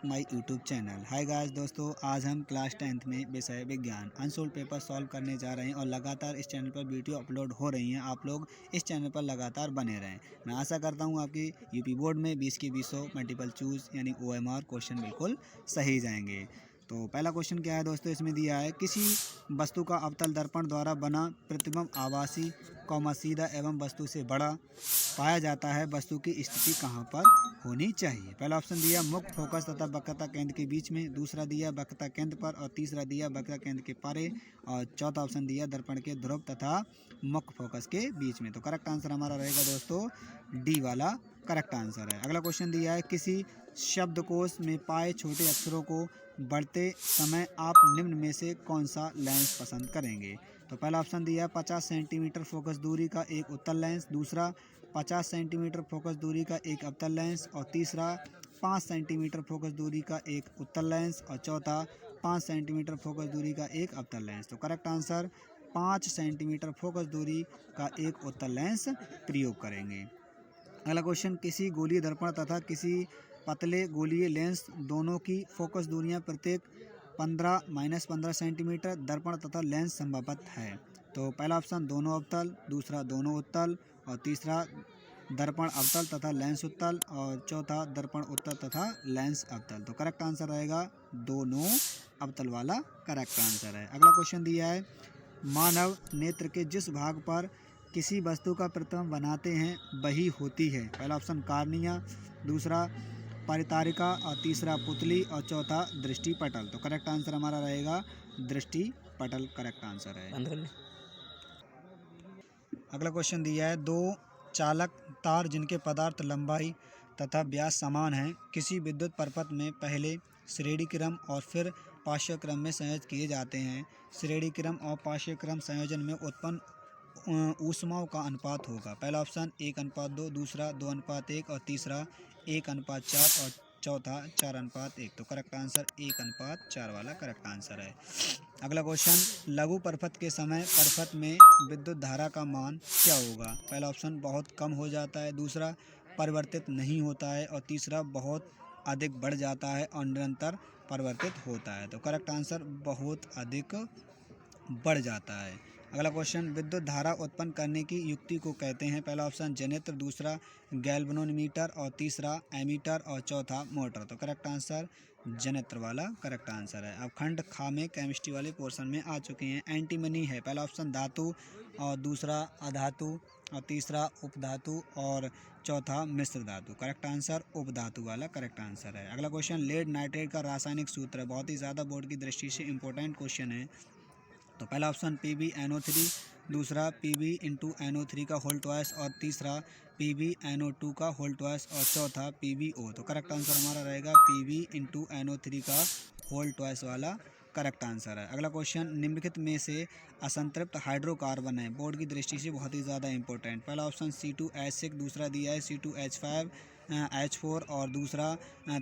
My YouTube channel. Hi guys दोस्तों, आज हम क्लास 10th में विषय विज्ञान अनसोल्ड पेपर सॉल्व करने जा रहे हैं और लगातार इस चैनल पर वीडियो अपलोड हो रही हैं। आप लोग इस चैनल पर लगातार बने रहें। मैं आशा करता हूं आपकी यूपी बोर्ड में 20 के 20 मल्टीपल चूज यानी OMR क्वेश्चन बिल्कुल सही जाएंगे। तो पहला क्वेश्चन क्या है दोस्तों, इसमें दिया है किसी वस्तु का अवतल दर्पण द्वारा बना प्रतिबिंब आभासी सीधा एवं वस्तु से बड़ा पाया जाता है। वस्तु की स्थिति कहाँ पर होनी चाहिए? पहला ऑप्शन दिया मुख्य फोकस तथा वक्रता केंद्र के बीच में, दूसरा दिया वक्रता केंद्र पर और तीसरा दिया वक्रता केंद्र के परे और चौथा ऑप्शन दिया दर्पण के ध्रुव तथा मुख्य फोकस के बीच में। तो करेक्ट आंसर हमारा रहेगा दोस्तों डी वाला करेक्ट आंसर है। अगला क्वेश्चन दिया है किसी शब्दकोश में पाए छोटे अक्षरों को बढ़ते समय आप निम्न में से कौन सा लेंस पसंद करेंगे? तो पहला ऑप्शन दिया 50 सेंटीमीटर फोकस दूरी का एक उत्तल लेंस, दूसरा 50 सेंटीमीटर फोकस दूरी का एक अवतल लेंस और तीसरा 5 सेंटीमीटर फोकस दूरी का एक उत्तल लेंस और चौथा 5 सेंटीमीटर फोकस दूरी का एक अवतल लेंस। तो करेक्ट आंसर 5 सेंटीमीटर फोकस दूरी का एक उत्तल लेंस प्रयोग करेंगे। अगला क्वेश्चन किसी गोलीय दर्पण तथा किसी पतले गोलीय लेंस दोनों की फोकस दूरियां प्रत्येक 15 सेंटीमीटर दर्पण तथा लेंस संभवत है। तो पहला ऑप्शन दोनों अवतल, दूसरा दोनों उत्तल और तीसरा दर्पण अवतल तथा लेंस उत्तल और चौथा दर्पण उत्तल तथा लेंस अवतल। तो करेक्ट आंसर रहेगा दोनों अवतल वाला करेक्ट आंसर है। अगला क्वेश्चन दिया है मानव नेत्र के जिस भाग पर किसी वस्तु का प्रतिबिंब बनाते हैं वही होती है। पहला ऑप्शन कार्निया, दूसरा परितारिका और तीसरा पुतली और चौथा दृष्टि पटल। तो करेक्ट आंसर हमारा रहेगा दृष्टि पटल करेक्ट आंसर है। अगला क्वेश्चन दिया है दो चालक तार जिनके पदार्थ लंबाई तथा व्यास समान है किसी विद्युत परपथ में पहले श्रेणी क्रम और फिर पार्श्व क्रम में संयोजित किए जाते हैं। श्रेणी क्रम और पार्श्व क्रम संयोजन में उत्पन्न ऊष्माओं का अनुपात होगा। पहला ऑप्शन 1:2, दूसरा 2:1 और तीसरा 1:4 और चौथा 4:1। तो करेक्ट आंसर 1:4 वाला करेक्ट आंसर है। अगला क्वेश्चन लघु परपथ के समय परपथ में विद्युत धारा का मान क्या होगा? पहला ऑप्शन बहुत कम हो जाता है, दूसरा परिवर्तित नहीं होता है और तीसरा बहुत अधिक बढ़ जाता है और निरंतर परिवर्तित होता है। तो करेक्ट आंसर बहुत अधिक बढ़ जाता है। अगला क्वेश्चन विद्युत धारा उत्पन्न करने की युक्ति को कहते हैं। पहला ऑप्शन जनित्र, दूसरा गैल्वेनोमीटर और तीसरा एमीटर और चौथा मोटर। तो करेक्ट आंसर जनित्र वाला करेक्ट आंसर है। अब खंड खा में केमिस्ट्री वाले पोर्शन में आ चुके हैं। एंटीमनी है पहला ऑप्शन धातु और दूसरा अधातु और तीसरा उपधातु और चौथा मिश्र धातु। करेक्ट आंसर उपधातु वाला करेक्ट आंसर है। अगला क्वेश्चन लेड नाइट्रेट का रासायनिक सूत्र है, बहुत ही ज़्यादा बोर्ड की दृष्टि से इंपॉर्टेंट क्वेश्चन है। तो पहला ऑप्शन PbNO3, दूसरा Pb×NO3 का होल ट्वाइस और तीसरा PbNO2 का होल ट्वाइस और चौथा PbO। तो करेक्ट आंसर हमारा रहेगा Pb×NO3 का होल ट्वाइस वाला करेक्ट आंसर है। अगला क्वेश्चन निम्नलिखित में से असंतृप्त हाइड्रोकार्बन है, बोर्ड की दृष्टि से बहुत ही ज़्यादा इंपॉर्टेंट। पहला ऑप्शन C2H6, दूसरा दिया है C2H5 H4 और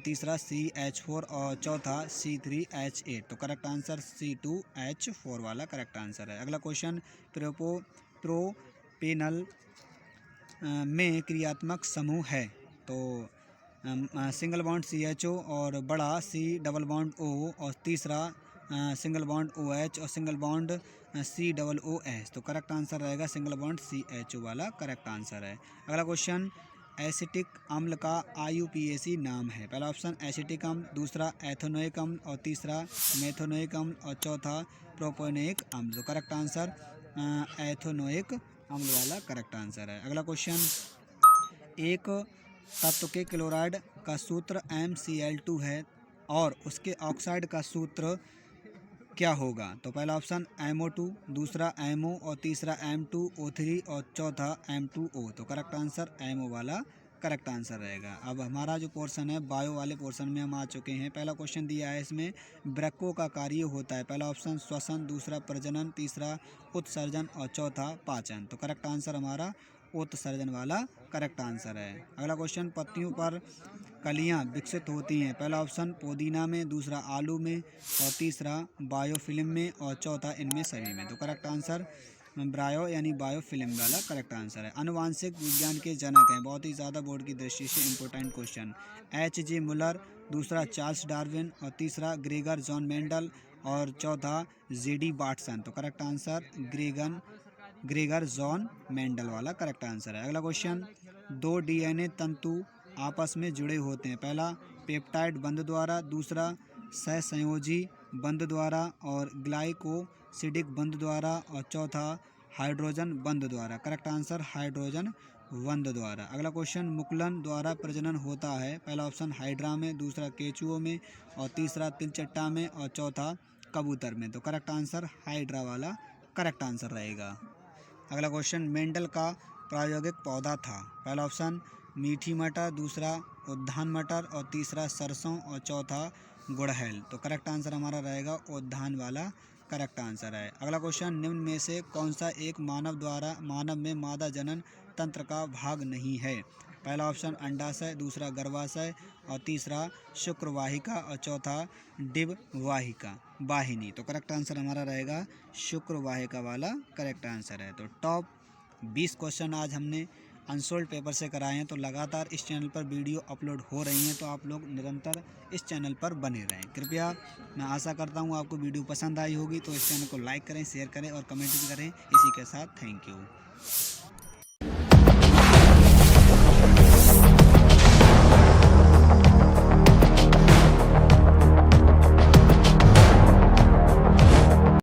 तीसरा CH4 और चौथा C3H8। तो करेक्ट आंसर C2H4 वाला करेक्ट आंसर है। अगला क्वेश्चन प्रोपेनल में क्रियात्मक समूह है। तो सिंगल बॉन्ड CHO और बड़ा C डबल बॉन्ड O और तीसरा सिंगल बॉन्ड OH और सिंगल बॉन्ड COOH। तो करेक्ट आंसर रहेगा सिंगल बॉन्ड CHO वाला करेक्ट आंसर है। अगला क्वेश्चन एसिटिक अम्ल का IUPAC नाम है। पहला ऑप्शन एसिटिक अम्ल, दूसरा एथेनोइक अम्ल और तीसरा मेथेनोइक अम्ल और चौथा प्रोपेनोइक अम्ल। तो करेक्ट आंसर एथेनोइक अम्ल वाला करेक्ट आंसर है। अगला क्वेश्चन एक तत्व के क्लोराइड का सूत्र MCl2 है और उसके ऑक्साइड का सूत्र क्या होगा? तो पहला ऑप्शन MO2, दूसरा MO और तीसरा M2O3 और चौथा M2O। तो करेक्ट आंसर MO वाला करेक्ट आंसर रहेगा। अब हमारा जो पोर्शन है बायो वाले पोर्शन में हम आ चुके हैं। पहला क्वेश्चन दिया है इसमें वृक्कों का कार्य होता है। पहला ऑप्शन श्वसन, दूसरा प्रजनन, तीसरा उत्सर्जन और चौथा पाचन। तो करेक्ट आंसर हमारा उत्सर्जन वाला करेक्ट आंसर है। अगला क्वेश्चन पत्तियों पर कलियां विकसित होती हैं। पहला ऑप्शन पुदीना में, दूसरा आलू में और तीसरा बायोफिल्म में और चौथा इनमें सभी में। तो करेक्ट आंसर ब्रायो यानी बायोफिल्म वाला करेक्ट आंसर है। आनुवांशिक विज्ञान के जनक हैं, बहुत ही ज़्यादा बोर्ड की दृष्टि से इंपॉर्टेंट क्वेश्चन। H.G. मुलर दूसरा चार्ल्स डार्विन और तीसरा ग्रेगर जॉन मेंडल और चौथा जेडी वाटसन। तो correct answer Gregor John Mendel वाला करेक्ट आंसर है। अगला क्वेश्चन, दो डीएनए तंतु आपस में जुड़े होते हैं। पहला पेप्टाइड बंध द्वारा, दूसरा सहसंयोजी बंध द्वारा और ग्लाइकोसिडिक बंध द्वारा और चौथा हाइड्रोजन बंध द्वारा। करेक्ट आंसर हाइड्रोजन बंध द्वारा। अगला क्वेश्चन, मुकुलन द्वारा प्रजनन होता है। पहला ऑप्शन हाइड्रा में, दूसरा केचुओं में और तीसरा तिलचट्टा में और चौथा कबूतर में। तो करेक्ट आंसर हाइड्रा वाला करेक्ट आंसर रहेगा। अगला क्वेश्चन, मेंडल का प्रायोगिक पौधा था। पहला ऑप्शन मीठी मटर, दूसरा उद्यान मटर और तीसरा सरसों और चौथा गुड़हल। तो करेक्ट आंसर हमारा रहेगा उद्यान वाला करेक्ट आंसर है। अगला क्वेश्चन, निम्न में से कौन सा एक मानव में मादा जनन तंत्र का भाग नहीं है। पहला ऑप्शन अंडाशय, दूसरा गर्भाशय और तीसरा शुक्रवाहिका और चौथा डिंबवाहिका वाहिनी। तो करेक्ट आंसर हमारा रहेगा शुक्रवाहिका वाला करेक्ट आंसर है। तो टॉप 20 क्वेश्चन आज हमने अनसोल्ड पेपर से कराए हैं। तो लगातार इस चैनल पर वीडियो अपलोड हो रही हैं, तो आप लोग निरंतर इस चैनल पर बने रहें कृपया। मैं आशा करता हूँ आपको वीडियो पसंद आई होगी, तो इस चैनल को लाइक करें, शेयर करें और कमेंट भी करें। इसी के साथ थैंक यू।